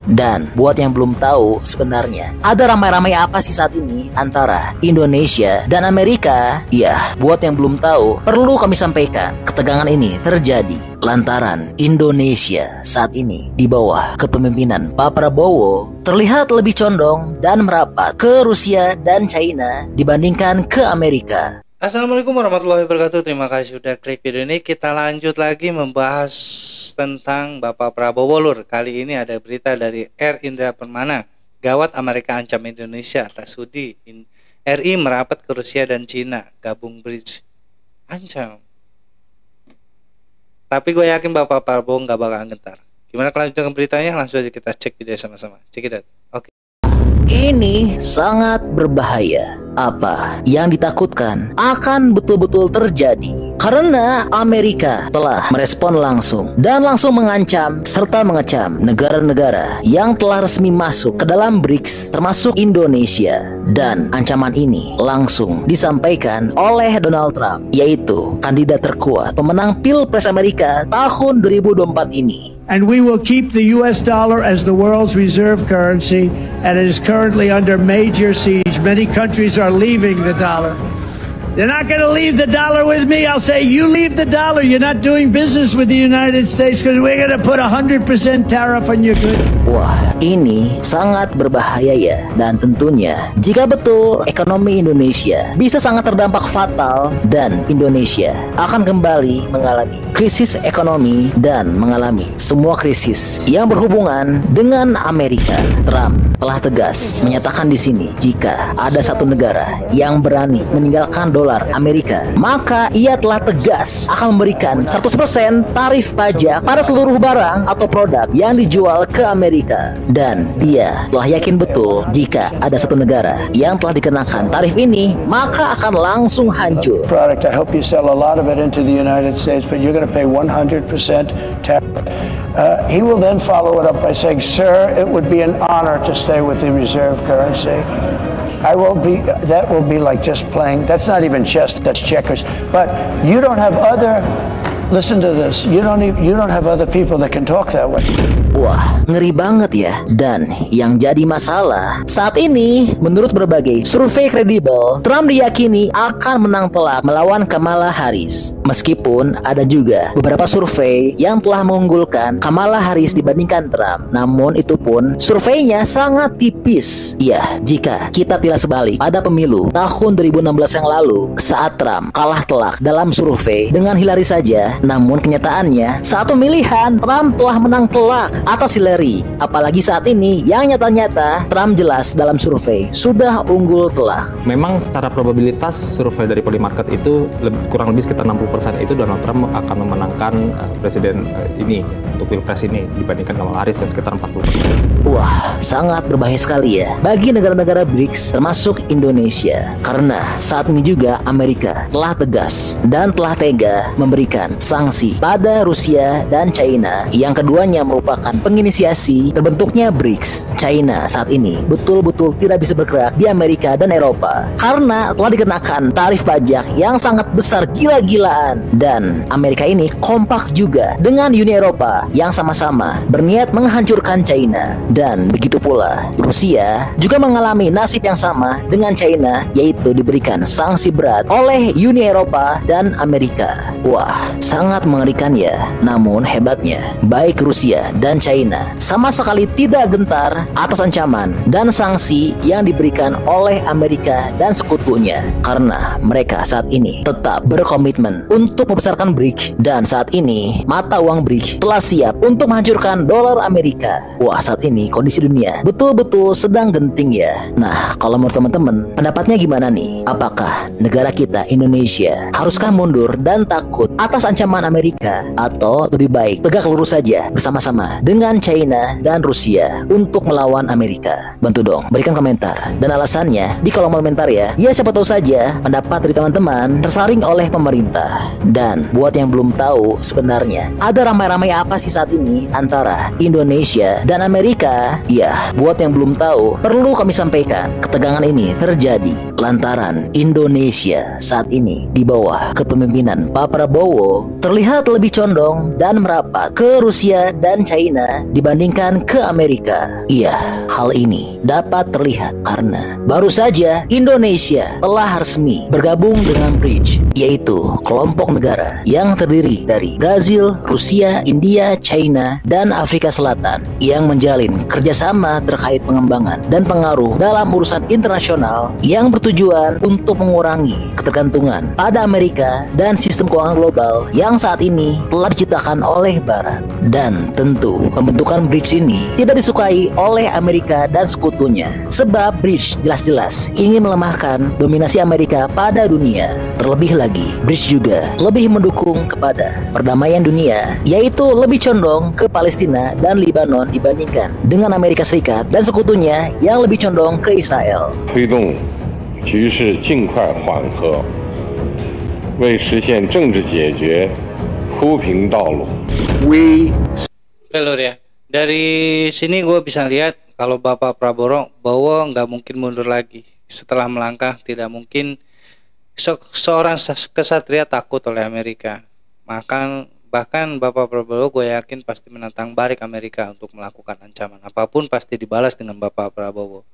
Dan buat yang belum tahu, sebenarnya ada ramai-ramai apa sih saat ini antara Indonesia dan Amerika? Ya, buat yang belum tahu, perlu kami sampaikan, ketegangan ini terjadi lantaran Indonesia saat ini di bawah kepemimpinan Pak Prabowo terlihat lebih condong dan merapat ke Rusia dan China dibandingkan ke Amerika. Assalamualaikum warahmatullahi wabarakatuh. Terima kasih sudah klik video ini. Kita lanjut lagi membahas tentang Bapak Prabowo Lur. Kali ini ada berita dari Air India Permana. Gawat, Amerika ancam Indonesia atas Houthi. RI merapat ke Rusia dan Cina, gabung BRICS. Ancam. Tapi gue yakin Bapak Prabowo nggak bakal gentar. Gimana kelanjutan beritanya? Langsung aja kita cek video sama-sama. Check it out. Oke. Ini sangat berbahaya. Apa yang ditakutkan akan betul-betul terjadi karena Amerika telah merespon langsung dan langsung mengancam serta mengecam negara-negara yang telah resmi masuk ke dalam BRICS termasuk Indonesia. Dan ancaman ini langsung disampaikan oleh Donald Trump, yaitu kandidat terkuat pemenang Pilpres Amerika tahun 2024 ini. And we will keep the US dollar as the world's reserve currency, and it is currently under major siege. Many countries are leaving the dollar. They're not going to leave the dollar with me. I'll say, you leave the dollar. You're not doing business with the United States because we're going to put 100% tariff on your goods. Wah, ini sangat berbahaya ya. Dan tentunya jika betul ekonomi Indonesia bisa sangat terdampak fatal dan Indonesia akan kembali mengalami krisis ekonomi dan mengalami semua krisis yang berhubungan dengan Amerika. Trump telah tegas menyatakan di sini jika ada satu negara yang berani meninggalkan dolar Amerika, maka ia telah tegas akan memberikan 100% tarif pajak pada seluruh barang atau produk yang dijual ke Amerika. Dan dia telah yakin betul jika ada satu negara yang telah dikenakan tarif ini, maka akan langsung hancur. Product, I hope you sell a lot of it into the United States, but you're going to pay 100% tariff. He will then follow it up by saying, sir, it would be an honor to stay with the reserve currency. That will be like just playing. That's not even chess, that's checkers. But you don't have other, listen to this, you don't have other people that can talk that way. Wah, ngeri banget ya. Dan yang jadi masalah saat ini, menurut berbagai survei kredibel, Trump diyakini akan menang telak melawan Kamala Harris. Meskipun ada juga beberapa survei yang telah mengunggulkan Kamala Harris dibandingkan Trump, namun itu pun surveinya sangat tipis. Ya, jika kita tilas sebalik pada pemilu tahun 2016 yang lalu, saat Trump kalah telak dalam survei dengan Hillary saja, namun kenyataannya saat pemilihan Trump telah menang telak atas Hillary. Apalagi saat ini yang nyata-nyata Trump jelas dalam survei sudah unggul telak. Memang secara probabilitas survei dari Polymarket itu kurang lebih sekitar 60% itu Donald Trump akan memenangkan presiden ini untuk Pilpres ini dibandingkan Kamala Harris yang sekitar 40%. Wah, sangat berbahaya sekali ya bagi negara-negara BRICS termasuk Indonesia, karena saat ini juga Amerika telah tegas dan telah tega memberikan sanksi pada Rusia dan China yang keduanya merupakan penginisiasi terbentuknya BRICS. China saat ini betul-betul tidak bisa bergerak di Amerika dan Eropa karena telah dikenakan tarif pajak yang sangat besar gila-gilaan. Dan Amerika ini kompak juga dengan Uni Eropa yang sama-sama berniat menghancurkan China. Dan begitu pula Rusia juga mengalami nasib yang sama dengan China, yaitu diberikan sanksi berat oleh Uni Eropa dan Amerika. Wah, sangat mengerikan ya. Namun hebatnya baik Rusia dan China sama sekali tidak gentar atas ancaman dan sanksi yang diberikan oleh Amerika dan sekutunya, karena mereka saat ini tetap berkomitmen untuk membesarkan BRICS. Dan saat ini mata uang BRICS telah siap untuk menghancurkan dolar Amerika. Wah, saat ini kondisi dunia betul-betul sedang genting ya. Nah, kalau menurut teman-teman, pendapatnya gimana nih? Apakah negara kita Indonesia haruskah mundur dan takut atas ancaman Amerika, atau lebih baik tegak lurus saja bersama-sama dengan China dan Rusia untuk melawan Amerika? Bantu dong berikan komentar dan alasannya di kolom komentar ya. Ya, siapa tahu saja pendapat dari teman-teman tersaring oleh pemerintah. Dan buat yang belum tahu, sebenarnya ada ramai-ramai apa sih saat ini antara Indonesia dan Amerika? Ya, buat yang belum tahu, perlu kami sampaikan, ketegangan ini terjadi lantaran Indonesia saat ini di bawah kepemimpinan Pak Prabowo terlihat lebih condong dan merapat ke Rusia dan China dibandingkan ke Amerika. Iya, hal ini dapat terlihat karena baru saja Indonesia telah resmi bergabung dengan BRICS, yaitu kelompok negara yang terdiri dari Brazil, Rusia, India, China, dan Afrika Selatan yang menjalin kerjasama terkait pengembangan dan pengaruh dalam urusan internasional yang bertujuan untuk mengurangi ketergantungan pada Amerika dan sistem keuangan global yang saat ini telah diciptakan oleh Barat. Dan tentu pembentukan BRICS ini tidak disukai oleh Amerika dan sekutunya, sebab BRICS jelas-jelas ingin melemahkan dominasi Amerika pada dunia. Terlebih lagi, BRICS juga lebih mendukung kepada perdamaian dunia, yaitu lebih condong ke Palestina dan Lebanon dibandingkan dengan Amerika Serikat dan sekutunya yang lebih condong ke Israel. 推动局势尽快缓和，为实现政治解决铺平道路。 Oke Lur ya, dari sini gue bisa lihat kalau Bapak Prabowo nggak mungkin mundur lagi. Setelah melangkah, tidak mungkin seorang kesatria takut oleh Amerika. Bahkan Bapak Prabowo gue yakin pasti menantang balik Amerika untuk melakukan ancaman apapun, pasti dibalas dengan Bapak Prabowo.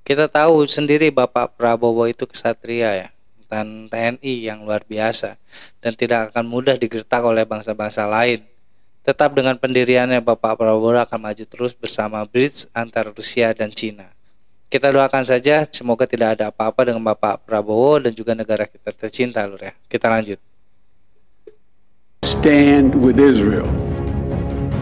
Kita tahu sendiri Bapak Prabowo itu kesatria ya, dan TNI yang luar biasa, dan tidak akan mudah digertak oleh bangsa-bangsa lain. Tetap dengan pendiriannya, Bapak Prabowo akan maju terus bersama BRICS antara Rusia dan Cina. Kita doakan saja semoga tidak ada apa-apa dengan Bapak Prabowo dan juga negara kita tercinta Lur ya. Kita lanjut. Stand with Israel.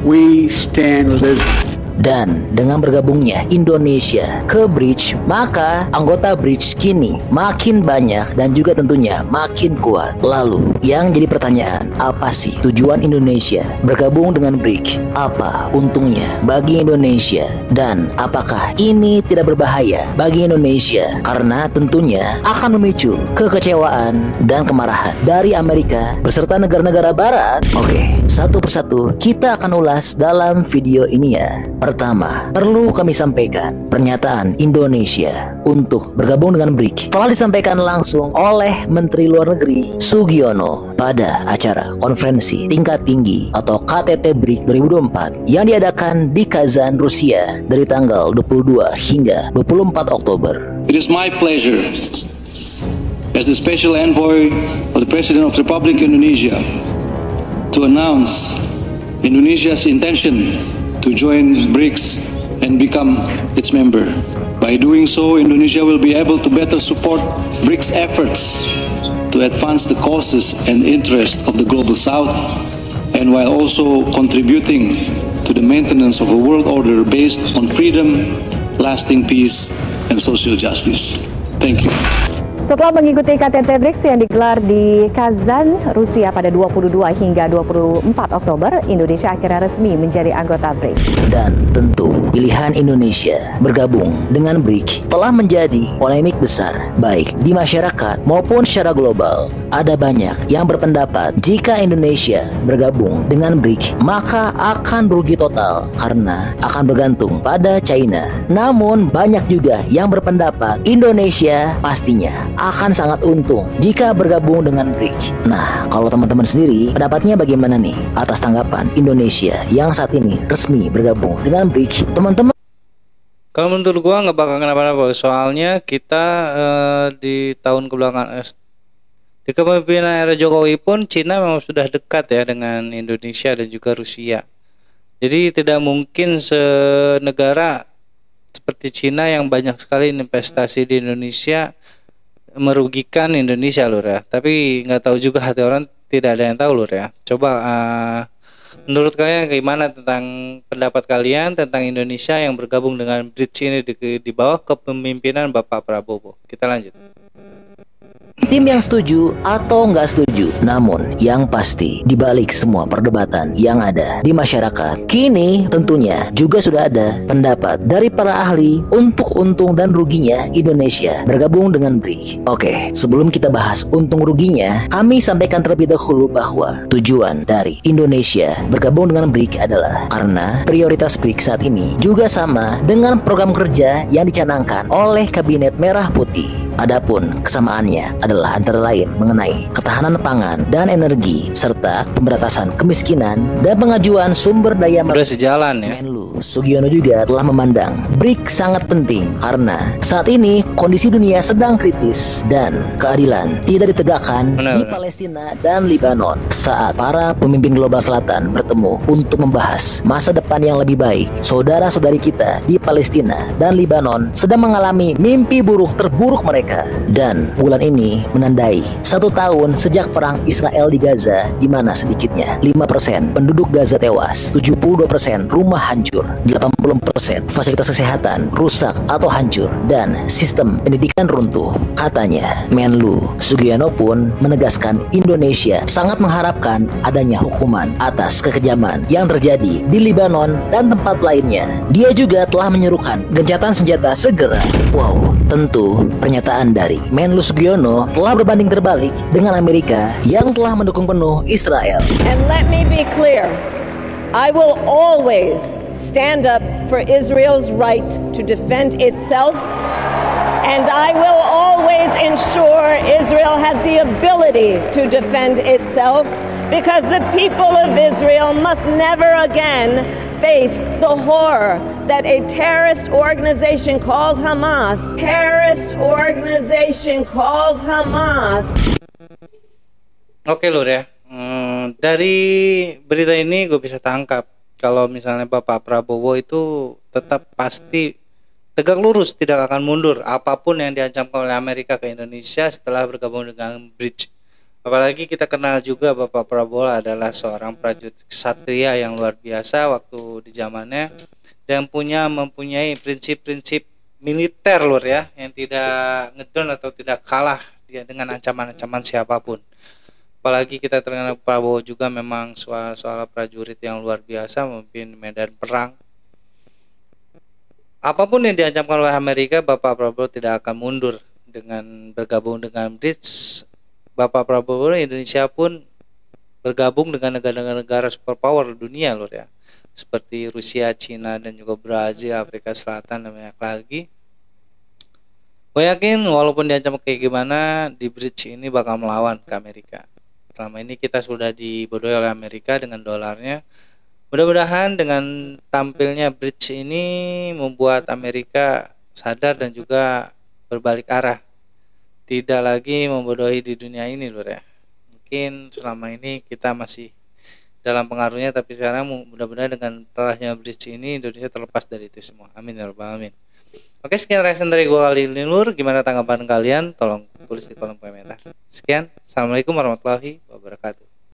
We stand with Israel. Dan dengan bergabungnya Indonesia ke BRICS, maka anggota BRICS kini makin banyak dan juga tentunya makin kuat. Lalu yang jadi pertanyaan, apa sih tujuan Indonesia bergabung dengan BRICS? Apa untungnya bagi Indonesia? Dan apakah ini tidak berbahaya bagi Indonesia? Karena tentunya akan memicu kekecewaan dan kemarahan dari Amerika beserta negara-negara Barat. Oke, satu persatu kita akan ulas dalam video ini ya. Pertama, perlu kami sampaikan pernyataan Indonesia untuk bergabung dengan BRICS telah disampaikan langsung oleh Menteri Luar Negeri Sugiono pada acara konferensi tingkat tinggi atau KTT BRICS 2024 yang diadakan di Kazan, Rusia dari tanggal 22 hingga 24 Oktober. It is my pleasure as the special envoy of the President of the Republic of Indonesia to announce Indonesia's intention to join BRICS and become its member. By doing so, Indonesia will be able to better support BRICS efforts to advance the causes and interests of the Global South, and while also contributing to the maintenance of a world order based on freedom, lasting peace, and social justice. Thank you. Setelah mengikuti KTT BRICS yang digelar di Kazan, Rusia pada 22 hingga 24 Oktober, Indonesia akhirnya resmi menjadi anggota BRICS. Dan tentu pilihan Indonesia bergabung dengan BRICS telah menjadi polemik besar baik di masyarakat maupun secara global. Ada banyak yang berpendapat jika Indonesia bergabung dengan BRICS maka akan rugi total karena akan bergantung pada China. Namun banyak juga yang berpendapat Indonesia pastinya akan sangat untung jika bergabung dengan BRICS. Nah, kalau teman-teman sendiri pendapatnya bagaimana nih atas tanggapan Indonesia yang saat ini resmi bergabung dengan BRICS, teman-teman? Kalau menurut gua nggak bakal kenapa-napa, soalnya kita di tahun kebelakangan di kepemimpinan era Jokowi pun Cina memang sudah dekat ya dengan Indonesia dan juga Rusia. Jadi tidak mungkin senegara seperti Cina yang banyak sekali investasi di Indonesia merugikan Indonesia Lur ya. Tapi nggak tahu juga, hati orang tidak ada yang tahu Lur ya. Coba menurut kalian gimana tentang pendapat kalian tentang Indonesia yang bergabung dengan BRICS ini di bawah kepemimpinan Bapak Prabowo? Kita lanjut. Tim yang setuju atau nggak setuju, namun yang pasti dibalik semua perdebatan yang ada di masyarakat, kini tentunya juga sudah ada pendapat dari para ahli untuk untung dan ruginya Indonesia bergabung dengan BRICS. Oke, sebelum kita bahas untung ruginya, kami sampaikan terlebih dahulu bahwa tujuan dari Indonesia bergabung dengan BRICS adalah karena prioritas BRICS saat ini juga sama dengan program kerja yang dicanangkan oleh Kabinet Merah Putih. Adapun kesamaannya adalah antara lain mengenai ketahanan pangan dan energi serta pemberantasan kemiskinan dan pengajuan sumber daya Udah sejalan ya. Menlu Sugiono juga telah memandang BRICS sangat penting karena saat ini kondisi dunia sedang kritis dan keadilan tidak ditegakkan di Palestina dan Lebanon saat para pemimpin global selatan bertemu untuk membahas masa depan yang lebih baik. Saudara-saudari kita di Palestina dan Lebanon sedang mengalami mimpi buruk terburuk mereka, dan bulan ini menandai 1 tahun sejak perang Israel di Gaza, di mana sedikitnya 5% penduduk Gaza tewas, 72% rumah hancur, 80% fasilitas kesehatan rusak atau hancur, dan sistem pendidikan runtuh. Katanya, Menlu Sugiono pun menegaskan Indonesia sangat mengharapkan adanya hukuman atas kekejaman yang terjadi di Lebanon dan tempat lainnya. Dia juga telah menyerukan gencatan senjata segera. Wow, tentu pernyataan dari Menlu Sugiono telah berbanding terbalik dengan Amerika yang telah mendukung penuh Israel. And let me be clear, I will always stand up for Israel's right to defend itself, and I will always ensure Israel has the ability to defend itself, because the people of Israel must never again face the horror that a terrorist organization called Hamas, Oke Lur ya, dari berita ini gue bisa tangkap kalau misalnya Bapak Prabowo itu tetap pasti tegak lurus, tidak akan mundur apapun yang diancamkan oleh Amerika ke Indonesia setelah bergabung dengan BRICS. Apalagi kita kenal juga Bapak Prabowo adalah seorang prajurit ksatria yang luar biasa waktu di zamannya, dan mempunyai prinsip-prinsip militer Lur ya, yang tidak ngedon atau tidak kalah dia dengan ancaman-ancaman siapapun. Apalagi kita terkenal Prabowo juga memang soal prajurit yang luar biasa memimpin medan perang. Apapun yang diancamkan oleh Amerika, Bapak Prabowo tidak akan mundur dengan bergabung dengan BRICS. Bapak Prabowo Indonesia pun bergabung dengan negara-negara superpower dunia Lur ya, seperti Rusia, Cina, dan juga Brazil, Afrika Selatan, dan banyak lagi. Gue yakin walaupun diancam kayak gimana, di BRICS ini bakal melawan ke Amerika. Selama ini kita sudah dibodohi oleh Amerika dengan dolarnya. Mudah-mudahan dengan tampilnya BRICS ini membuat Amerika sadar dan juga berbalik arah, tidak lagi membodohi di dunia ini Lur ya. Mungkin selama ini kita masih dalam pengaruhnya, tapi sekarang mudah-mudahan dengan telahnya BRICS ini Indonesia terlepas dari itu semua. Amin ya rabbal alamin. Oke, sekian reaction dari gue kali ini Lur. Gimana tanggapan kalian? Tolong tulis di kolom komentar. Sekian, assalamualaikum warahmatullahi wabarakatuh.